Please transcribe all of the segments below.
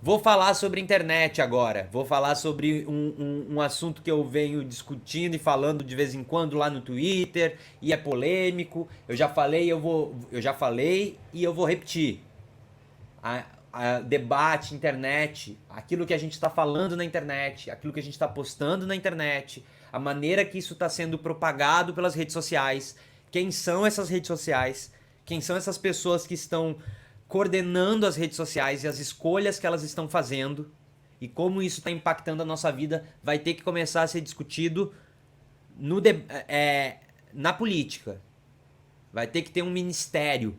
Vou falar sobre internet agora. Vou falar sobre um assunto que eu venho discutindo e falando de vez em quando lá no Twitter e é polêmico. Eu já falei e eu vou repetir. Debate, internet, aquilo que a gente está falando na internet, aquilo que a gente está postando na internet, a maneira que isso está sendo propagado pelas redes sociais, quem são essas redes sociais, quem são essas pessoas que estão coordenando as redes sociais e as escolhas que elas estão fazendo e como isso está impactando a nossa vida, vai ter que começar a ser discutido no na política. Vai ter que ter um ministério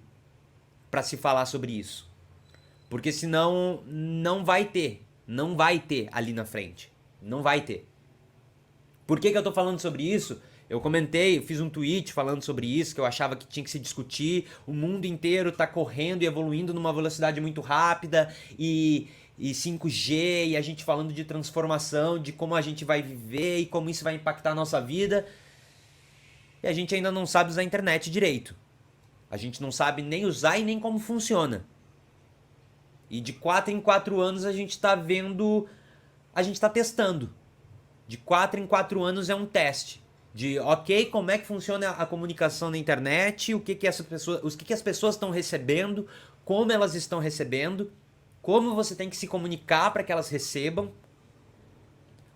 para se falar sobre isso. Porque senão não vai ter. Não vai ter ali na frente. Não vai ter. Por que eu tô falando sobre isso? Eu comentei, eu fiz um tweet falando sobre isso, que eu achava que tinha que se discutir. O mundo inteiro tá correndo e evoluindo numa velocidade muito rápida e 5G, e a gente falando de transformação, de como a gente vai viver e como isso vai impactar a nossa vida. E a gente ainda não sabe usar a internet direito. A gente não sabe nem usar e nem como funciona. E de 4 em 4 anos a gente tá vendo, a gente tá testando. De 4 em 4 anos é um teste. De, ok, como é que funciona a comunicação na internet, o que que as pessoas estão recebendo, como elas estão recebendo, como você tem que se comunicar para que elas recebam,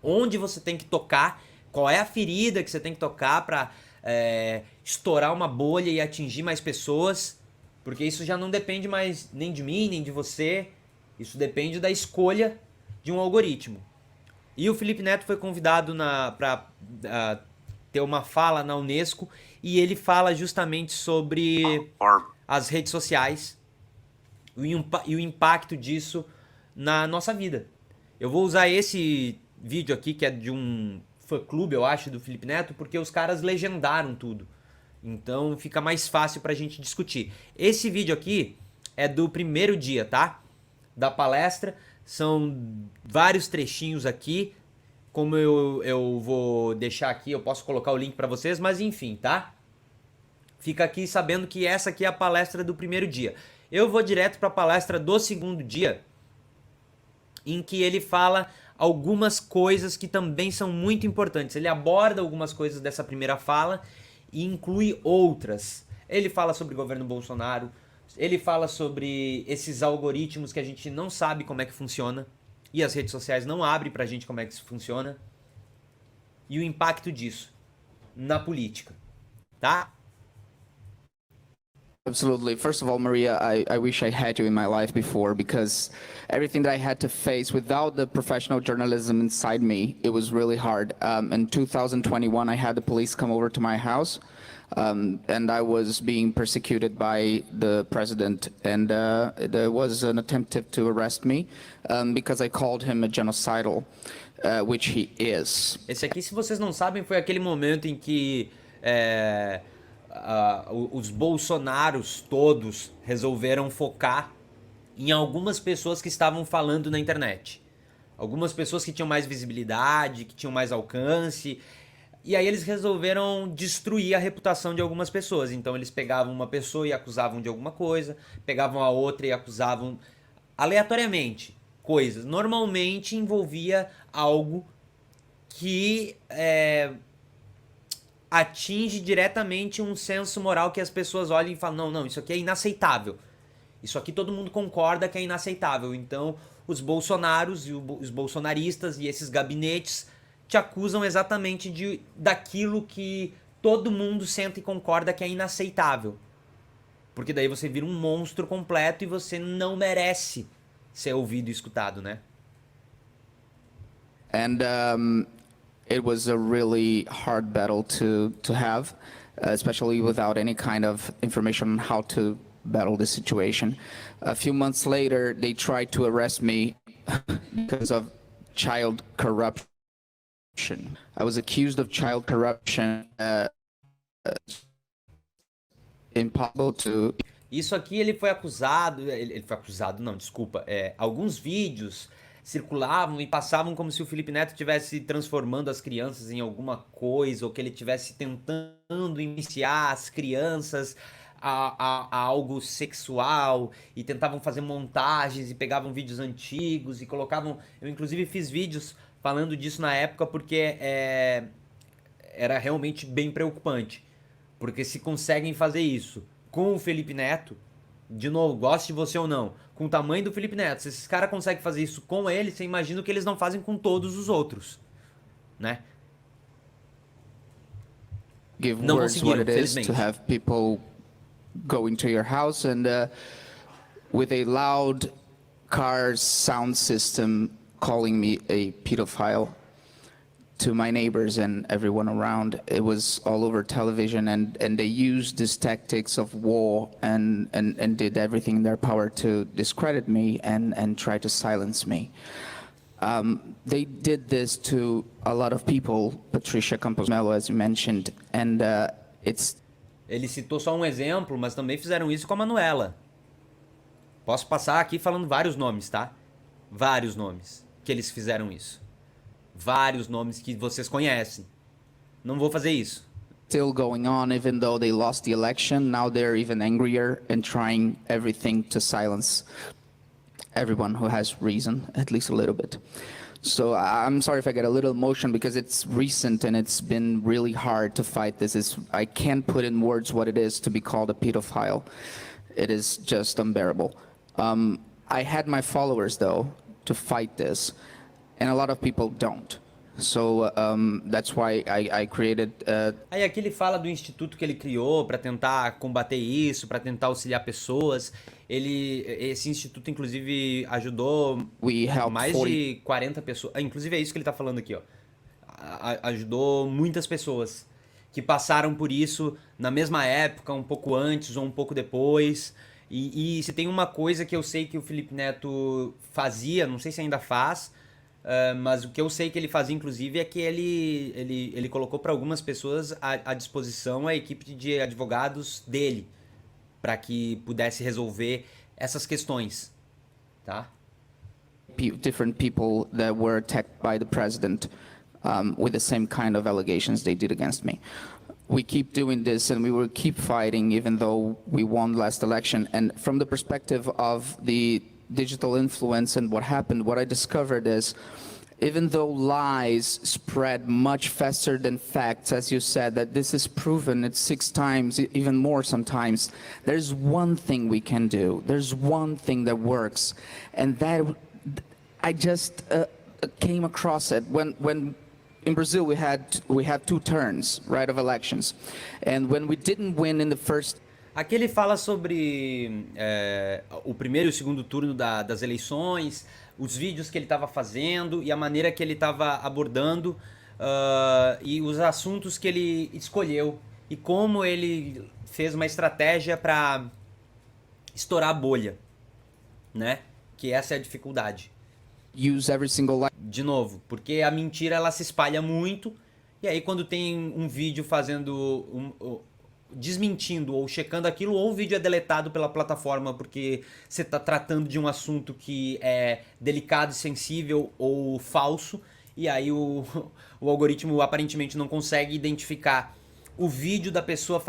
onde você tem que tocar, qual é a ferida que você tem que tocar para estourar uma bolha e atingir mais pessoas, porque isso já não depende mais nem de mim, nem de você, isso depende da escolha de um algoritmo. E o Felipe Neto foi convidado para ter uma fala na Unesco e ele fala justamente sobre as redes sociais e o impacto disso na nossa vida. Eu vou usar esse vídeo aqui, que é de um fã-clube, eu acho, do Felipe Neto, porque os caras legendaram tudo. Então fica mais fácil pra gente discutir. Esse vídeo aqui é do primeiro dia, tá? Da palestra. São vários trechinhos aqui. Como eu vou deixar aqui, eu posso colocar o link pra vocês, mas enfim, tá? Fica aqui sabendo que essa aqui é a palestra do primeiro dia. Eu vou direto pra palestra do segundo dia, em que ele fala algumas coisas que também são muito importantes. Ele aborda algumas coisas dessa primeira fala e inclui outras. Ele fala sobre o governo Bolsonaro, ele fala sobre esses algoritmos que a gente não sabe como é que funciona e as redes sociais não abrem pra gente como é que isso funciona e o impacto disso na política, tá? Absolutely. First of all, Maria, I wish I had you in my life before, because everything that I had to face without the professional journalism inside me, it was really hard. In 2021, I had the police come over to my house, and I was being persecuted by the president, and there was an attempt to arrest me because I called him a genocidal, which he is. Esse aqui, se vocês não sabem, foi aquele momento em que os bolsonaros todos resolveram focar em algumas pessoas que estavam falando na internet. Algumas pessoas que tinham mais visibilidade, que tinham mais alcance. E aí eles resolveram destruir a reputação de algumas pessoas. Então eles pegavam uma pessoa e acusavam de alguma coisa, pegavam a outra e acusavam aleatoriamente coisas. Normalmente envolvia algo que atinge diretamente um senso moral que as pessoas olham e falam, não, não, isso aqui é inaceitável. Isso aqui todo mundo concorda que é inaceitável. Então os bolsonaros e os bolsonaristas e esses gabinetes te acusam exatamente daquilo que todo mundo sente e concorda que é inaceitável. Porque daí você vira um monstro completo e você não merece ser ouvido e escutado, né? And it was a really hard battle to have, especially without any kind of information on how to battle this situation. A few months later, they tried to arrest me because of child corruption. I was accused of child corruption. Impossible to. Isso aqui ele foi acusado, ele foi acusado, não, desculpa, alguns vídeos circulavam e passavam como se o Felipe Neto estivesse transformando as crianças em alguma coisa, ou que ele estivesse tentando iniciar as crianças a algo sexual e tentavam fazer montagens e pegavam vídeos antigos e colocavam. Eu, inclusive, fiz vídeos falando disso na época porque era realmente bem preocupante. Porque se conseguem fazer isso com o Felipe Neto, de novo, goste de você ou não, com o tamanho do Felipe Neto, se esses caras conseguem fazer isso com ele, você imagina o que eles não fazem com todos os outros, né? Give Não words what conseguiram, it is felizmente. to have people go into your house and with a loud car sound system calling me a pedophile to my neighbors and everyone around. It was all over television, and they used these tactics of war and did everything in their power to discredit me and try to silence me. They did this to a lot of people, Patricia Campos Melo, as you mentioned, and it's Ele citou só um exemplo, mas também fizeram isso com a Manuela. Posso passar aqui falando vários nomes, tá? Vários nomes que eles fizeram isso. Vários nomes que vocês conhecem. Não vou fazer isso. still going on, even though they lost the election. Now they're even angrier and trying everything to silence everyone who has reason, at least a little bit. So I'm sorry if I get a little emotional because it's recent and it's been really hard to fight this. I can't put in words what it is to be called a pedophile. It is just unbearable. I had my followers, though, to fight this, and a lot of people don't. So that's why I created. Aí aqui ele fala do instituto que ele criou para tentar combater isso, para tentar auxiliar pessoas. Esse instituto, inclusive, ajudou We helped mais 40 de 40 pessoas. Inclusive é isso que ele tá falando aqui, ó. Ajudou muitas pessoas que passaram por isso na mesma época, um pouco antes ou um pouco depois. E se tem uma coisa que eu sei que o Felipe Neto fazia, não sei se ainda faz, mas o que eu sei que ele fazia, inclusive, é que ele colocou para algumas pessoas à disposição a equipe de advogados dele, para que pudesse resolver essas questões, tá? different people that were attacked by the president with the same kind of allegations they did against me. We keep doing this and we will keep fighting even though we won last election. And from the perspective of the digital influence and what happened, what I discovered is even though lies spread much faster than facts, as you said, that this is proven, it's 6 times, even more sometimes, there's one thing we can do. There's one thing that works. And that I just came across it when in Brazil we had 2 turns, right, of elections. And when we didn't win in the first. Aqui ele fala sobre o primeiro e o segundo turno das eleições, os vídeos que ele estava fazendo e a maneira que ele estava abordando e os assuntos que ele escolheu e como ele fez uma estratégia para estourar a bolha, né? Que essa é a dificuldade. Use every single lie. De novo, porque a mentira ela se espalha muito e aí quando tem um vídeo desmentindo ou checando aquilo, ou o vídeo é deletado pela plataforma porque você está tratando de um assunto que é delicado e sensível ou falso, e aí o algoritmo aparentemente não consegue identificar o vídeo da pessoa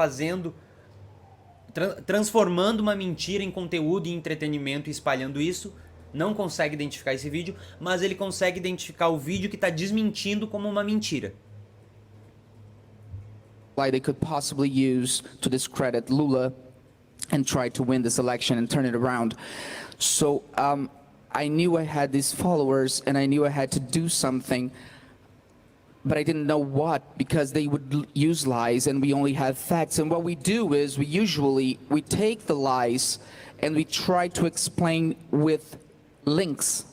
transformando uma mentira em conteúdo e entretenimento e espalhando isso, não consegue identificar esse vídeo, mas ele consegue identificar o vídeo que está desmentindo como uma mentira. They could possibly use to discredit Lula and try to win this election and turn it around. So I knew I had these followers and I knew I had to do something, but I didn't know what, because they would use lies and we only have facts. And what we do is we take the lies and we try to explain with links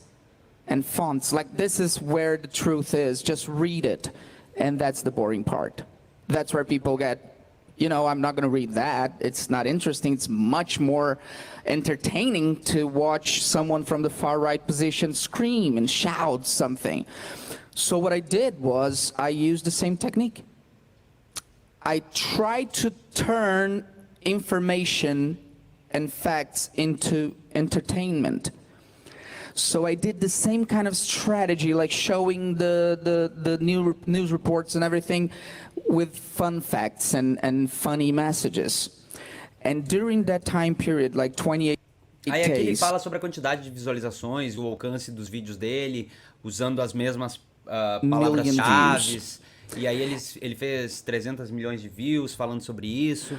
and fonts. Like, this is where the truth is, just read it. And that's the boring part. That's where people get, I'm not going to read that. It's not interesting. It's much more entertaining to watch someone from the far right position scream and shout something. So what I did was I used the same technique. I tried to turn information and facts into entertainment. So I did the same kind of strategy, like showing the new news reports and everything with fun facts and funny messages. And during that time period, like 28 Aí aqui ele days, fala sobre a quantidade de visualizações, o alcance dos vídeos dele, usando as mesmas palavras-chave. E aí ele fez 300 milhões de views falando sobre isso.